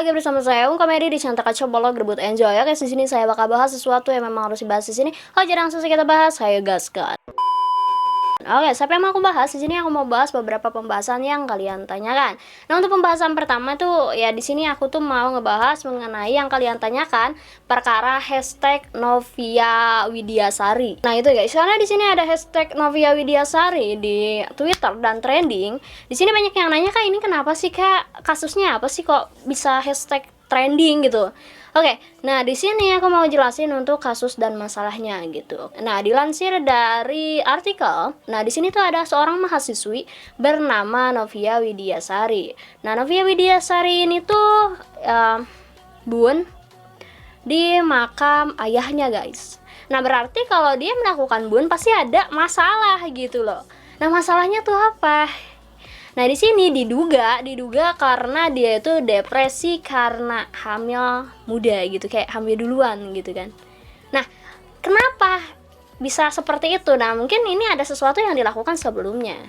lagi bersama saya Komedi di channel Kacau Balau Gerbut Enjoy ya guys. Di sini saya bakal bahas sesuatu yang memang harus dibahas di sini. Oh, jarang selesai kita bahas, saya gaskan. Oke, siapa yang mau aku bahas? Di sini aku mau bahas beberapa pembahasan yang kalian tanyakan. Nah, untuk pembahasan pertama tuh ya di sini aku tuh mau ngebahas mengenai yang kalian tanyakan perkara hashtag Novia Widiasari. Nah, itu guys, karena di sini ada hashtag Novia Widiasari di Twitter dan trending. Di sini banyak yang nanya, Kak, ini kenapa sih, Kak? Kasusnya apa sih kok bisa hashtag trending gitu? Oke, nah di sini aku mau jelasin untuk kasus dan masalahnya gitu. Nah, dilansir dari artikel, nah di sini tuh ada seorang mahasiswi bernama Novia Widiasari. Nah, Novia Widiasari ini tuh bun di makam ayahnya, guys. Nah, berarti kalau dia melakukan bun pasti ada masalah gitu loh. Nah, masalahnya tuh apa? Nah, di sini diduga karena dia itu depresi karena hamil muda gitu, kayak hamil duluan gitu kan. Nah, kenapa bisa seperti itu? Nah, mungkin ini ada sesuatu yang dilakukan sebelumnya.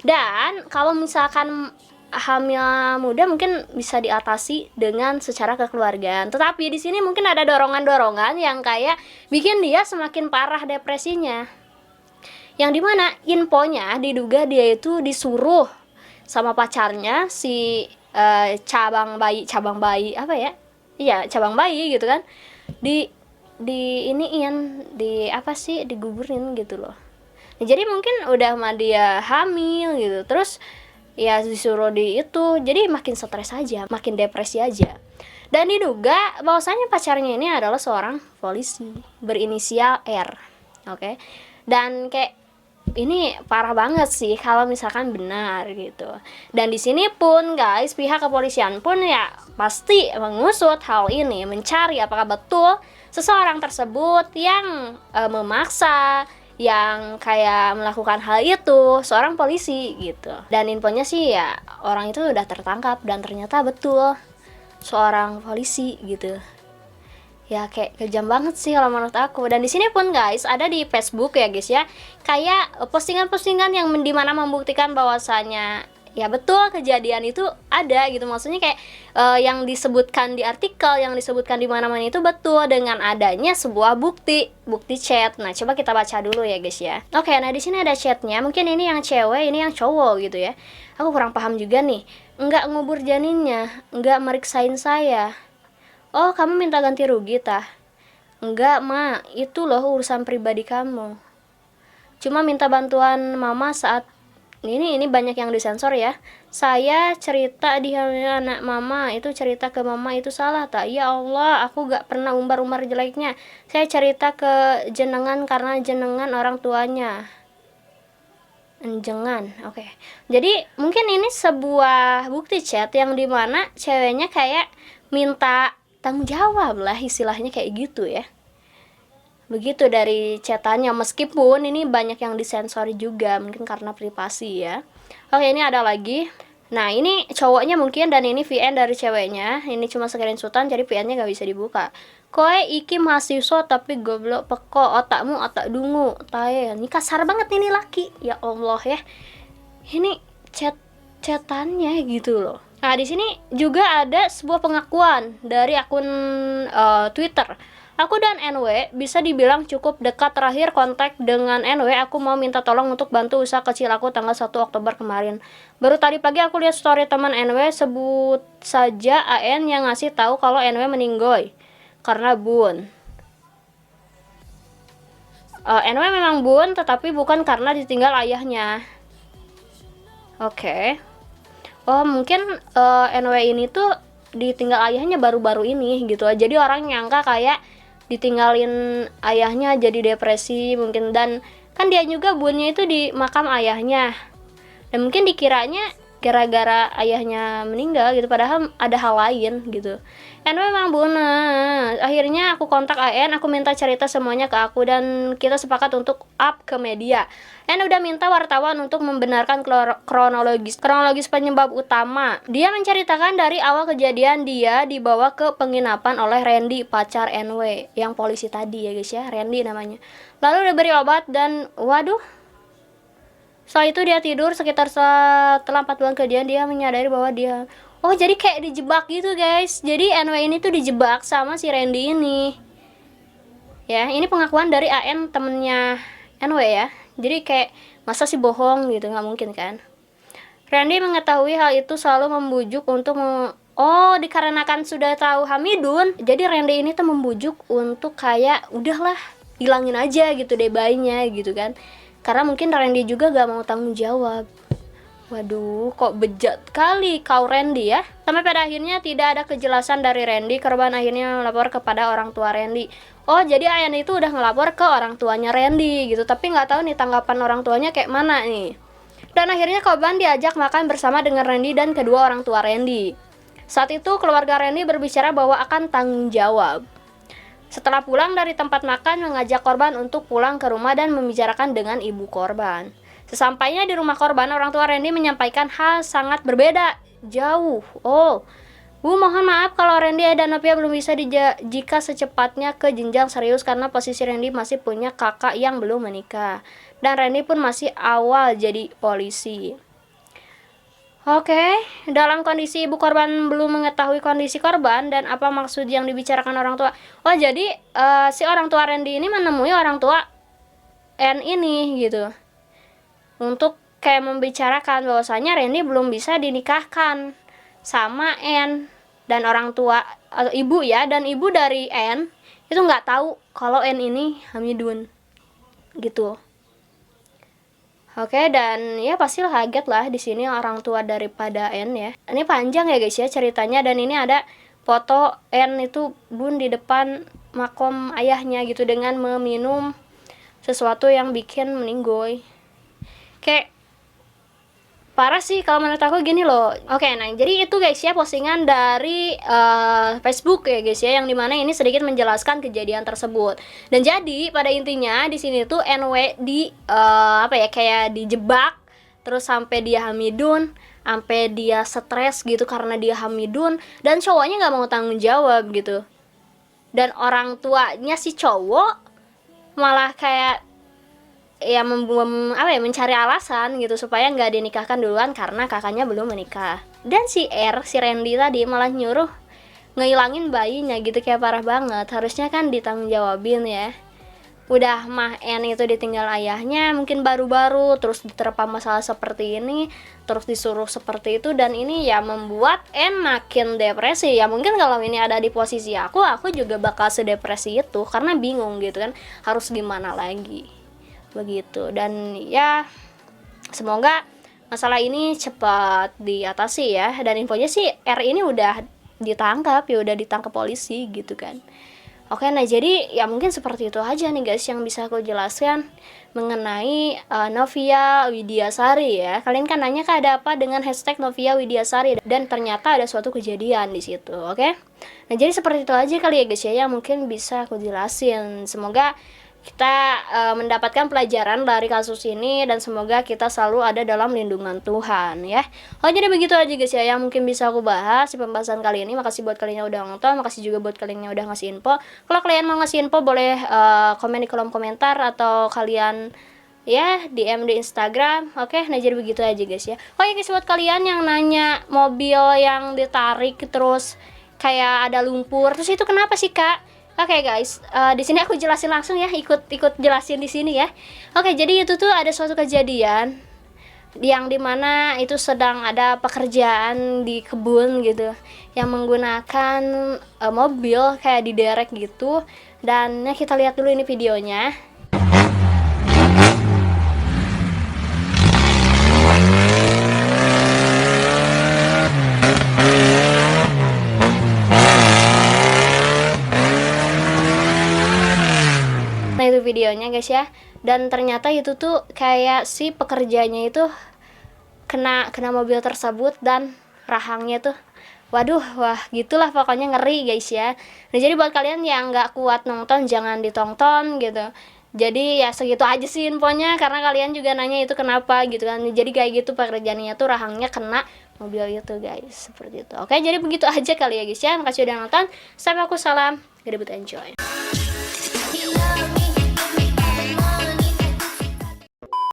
Dan kalau misalkan hamil muda mungkin bisa diatasi dengan secara kekeluargaan. Tetapi di sini mungkin ada dorongan-dorongan yang kayak bikin dia semakin parah depresinya. Yang dimana infonya diduga dia itu disuruh sama pacarnya si cabang bayi apa ya, iya cabang bayi gitu kan, di iniin di apa sih, digugurin gitu loh. Nah, jadi mungkin udah sama dia hamil gitu, terus ya disuruh di itu, jadi makin stres aja, makin depresi aja. Dan diduga bahwasanya pacarnya ini adalah seorang polisi berinisial R. Oke. Dan kayak ini parah banget sih kalau misalkan benar gitu. Dan di sini pun guys, pihak kepolisian pun ya pasti mengusut hal ini, mencari apakah betul seseorang tersebut yang memaksa, yang kayak melakukan hal itu seorang polisi gitu. Dan infonya sih ya orang itu udah tertangkap dan ternyata betul seorang polisi gitu. Ya kayak kejam banget sih kalau menurut aku. Dan di sini pun guys ada di Facebook ya guys ya, kayak postingan-postingan yang dimana membuktikan bahwasanya ya betul kejadian itu ada gitu. Maksudnya kayak yang disebutkan di artikel, yang disebutkan di mana-mana itu betul dengan adanya sebuah bukti chat. Nah, coba kita baca dulu ya guys ya. Oke, nah di sini ada chatnya. Mungkin ini yang cewek, ini yang cowok gitu ya. Aku kurang paham juga nih. Enggak ngubur janinnya, enggak meriksain saya. Oh, kamu minta ganti rugi, tah? Enggak, Ma. Itu loh urusan pribadi kamu. Cuma minta bantuan Mama saat ini banyak yang disensor ya. Saya cerita di anak Mama, itu cerita ke Mama itu salah, tak? Ya Allah, aku gak pernah umbar-umbar jeleknya. Saya cerita ke jenengan karena jenengan orang tuanya. Jenengan, oke. Jadi mungkin ini sebuah bukti chat yang dimana ceweknya kayak minta tanggung jawab lah, istilahnya kayak gitu ya. Begitu dari chatannya, meskipun ini banyak yang disensor juga mungkin karena privasi ya. Oke, ini ada lagi. Nah, ini cowoknya mungkin, dan ini VN dari ceweknya. Ini cuma screenshotan jadi VN-nya gak bisa dibuka. Koe iki mahasiswa tapi goblok peko, otakmu otak dungu. Tae, ini kasar banget ini laki. Ya Allah ya. Ini chatannya gitu loh. Nah, di sini juga ada sebuah pengakuan dari akun Twitter. Aku dan NW bisa dibilang cukup dekat. Terakhir kontak dengan NW, aku mau minta tolong untuk bantu usaha kecil aku tanggal 1 Oktober kemarin. Baru tadi pagi aku lihat story teman NW, sebut saja AN, yang ngasih tahu kalau NW meninggoy karena bun. NW memang bun, tetapi bukan karena ditinggal ayahnya. Oke. Oh, mungkin NW ini tuh ditinggal ayahnya baru-baru ini gitu. Jadi orang nyangka kayak ditinggalin ayahnya jadi depresi mungkin. Dan kan dia juga bunnya itu di makam ayahnya. Dan mungkin dikiranya gara-gara ayahnya meninggal gitu, padahal ada hal lain gitu. Memang bener. Akhirnya aku kontak AN, aku minta cerita semuanya ke aku, dan kita sepakat untuk up ke media. Udah minta wartawan untuk membenarkan kronologis penyebab utama. Dia menceritakan dari awal kejadian dia dibawa ke penginapan oleh Randy, pacar NW yang polisi tadi ya guys ya, Randy namanya. Lalu diberi obat dan waduh, setelah itu dia tidur. Sekitar setelah 4 bulan kejadian dia menyadari bahwa dia Oh, jadi kayak dijebak gitu guys. Jadi NW ini tuh dijebak sama si Randy ini. Ya, ini pengakuan dari AN temennya NW ya. Jadi kayak masa sih bohong gitu, nggak mungkin kan. Randy mengetahui hal itu selalu membujuk untuk oh, dikarenakan sudah tahu Hamidun, jadi Randy ini tuh membujuk untuk kayak udahlah hilangin aja gitu deh bayinya gitu kan. Karena mungkin Randy juga gak mau tanggung jawab. Waduh, kok bejat kali kau Randy ya. Sampai pada akhirnya tidak ada kejelasan dari Randy, korban akhirnya melapor kepada orang tua Randy. Oh, jadi Ayan itu udah ngelapor ke orang tuanya Randy gitu, tapi nggak tahu nih tanggapan orang tuanya kayak mana nih. Dan akhirnya korban diajak makan bersama dengan Randy dan kedua orang tua Randy. Saat itu keluarga Randy berbicara bahwa akan tanggung jawab. Setelah pulang dari tempat makan, mengajak korban untuk pulang ke rumah dan membicarakan dengan ibu korban. Sesampainya di rumah korban, orang tua Randy menyampaikan hal sangat berbeda, jauh. Oh, Bu, mohon maaf kalau Randy dan Novia belum bisa jika secepatnya ke jenjang serius karena posisi Randy masih punya kakak yang belum menikah. Dan Randy pun masih awal jadi polisi. Oke, dalam kondisi ibu korban belum mengetahui kondisi korban dan apa maksud yang dibicarakan orang tua. Oh, jadi si orang tua Randy ini menemui orang tua N ini gitu. Untuk kayak membicarakan bahwasanya Randy belum bisa dinikahkan sama N, dan orang tua atau ibu ya, dan ibu dari N itu nggak tahu kalau N ini Hamidun gitu. Oke, dan ya pasti kaget lah di sini orang tua daripada N ya. Ini panjang ya guys ya ceritanya, dan ini ada foto N itu bun di depan makom ayahnya gitu dengan meminum sesuatu yang bikin meninggoy. Kayak parah sih kalau menurut aku gini loh. Oke, nah jadi itu guys ya postingan dari Facebook ya guys ya, yang dimana ini sedikit menjelaskan kejadian tersebut. Dan jadi pada intinya di sini tuh NW di apa ya, kayak dijebak terus sampai dia Hamidun, sampai dia stres gitu karena dia Hamidun, dan cowoknya nggak mau tanggung jawab gitu. Dan orang tuanya si cowok malah kayak ya mencari alasan gitu supaya nggak dinikahkan duluan karena kakaknya belum menikah. Dan si Randy tadi malah nyuruh ngilangin bayinya gitu, kayak parah banget. Harusnya kan ditanggung jawabin ya. Udah mah N itu ditinggal ayahnya mungkin baru-baru, terus diterpa masalah seperti ini, terus disuruh seperti itu, dan ini ya membuat N makin depresi. Ya mungkin kalau ini ada di posisi aku juga bakal sedepresi itu karena bingung gitu kan harus gimana lagi begitu. Dan ya semoga masalah ini cepat diatasi ya, dan infonya sih R ini udah ditangkap ya, udah ditangkap polisi gitu kan. Oke, nah jadi ya mungkin seperti itu aja nih guys yang bisa aku jelaskan mengenai Novia Widiasari ya. Kalian kan nanya kan ada apa dengan hashtag Novia Widiasari, dan ternyata ada suatu kejadian di situ. Oke, nah jadi seperti itu aja kali ya guys ya yang mungkin bisa aku jelasin. Semoga kita mendapatkan pelajaran dari kasus ini, dan semoga kita selalu ada dalam lindungan Tuhan ya. Oh, jadi begitu aja guys ya yang mungkin bisa aku bahas di pembahasan kali ini. Makasih buat kalian yang udah nonton, makasih juga buat kalian yang udah ngasih info. Kalau kalian mau ngasih info boleh komen di kolom komentar, atau kalian ya DM di Instagram. Oke, nah jadi begitu aja guys ya. Oh ya guys, buat kalian yang nanya mobil yang ditarik terus kayak ada lumpur, terus itu kenapa sih kak? Oke guys, di sini aku jelasin langsung ya, ikut jelasin di sini ya. Oke, jadi itu tuh ada suatu kejadian yang dimana itu sedang ada pekerjaan di kebun gitu, yang menggunakan mobil kayak diderek gitu. Dan ya kita lihat dulu ini videonya. Nah itu videonya guys ya, dan ternyata itu tuh kayak si pekerjanya itu kena mobil tersebut, dan rahangnya tuh waduh, wah gitulah pokoknya ngeri guys ya. Nah jadi buat kalian yang nggak kuat nonton jangan ditonton gitu. Jadi ya segitu aja sih infonya, karena kalian juga nanya itu kenapa gitu kan. Jadi kayak gitu pekerjaannya tuh rahangnya kena mobil itu guys, seperti itu. Oke, jadi begitu aja kali ya guys ya. Makasih udah nonton, sampai aku salam, gede enjoy.